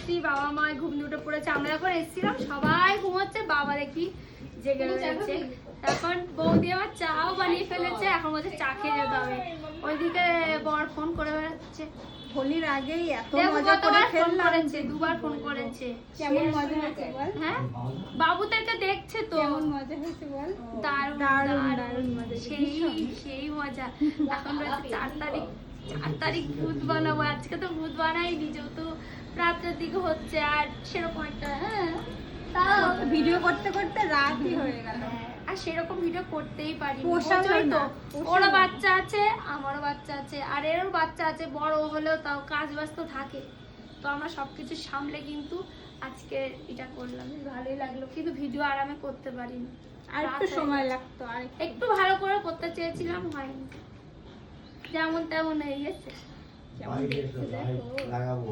এসছি, বাবা মা ঘুম উঠে পড়েছে। আমরা যখন এসছিলাম সবাই ঘুমোচ্ছে, বাবা দেখি জেগে রয়েছে। তখন বৌদি আমার চাও বানিয়ে ফেলেছে, এখন বলছে চা খেয়ে যেতে হবে। ওইদিকে বর ফোন করে বেড়াচ্ছে। হোলির আগেই এত মজা করে খেললাম। দুবার ফোন করেছে। কেমন মজা হয়েছে বল? হ্যাঁ, বাবু তো এটা দেখছে তো। কেমন মজা হয়েছে বল? দারুণ দারুণ মজা। সেই মজা। এখন রয়েছে 4 তারিখ ভূত বানাবো। আজকে তো ভূত বানাইনি, যেহেতু রাতের দিকে হচ্ছে। আর সেরকম একটা তাও ভিডিও করতে করতে রাতই হয়ে গেল। আর সেরকম ভিডিও করতেই পারি না। ওরা বাচ্চা আছে, আমারও বাচ্চা আছে, আর এরও বাচ্চা আছে। বড় হলেও তাও কাজ ব্যস্ত থাকে, তো আমরা সবকিছু সামলে কিন্তু আজকে এটা করলাম। ভালোই লাগলো, কিন্তু ভিডিও আরামে করতে পারিনি। আর একটু সময় লাগতো, আর একটু ভালো করে করতে চেয়েছিলাম, হয়নি। যেমন তেমন হয়ে গেছে। কেমন দেখতে দেখো। লাগাবো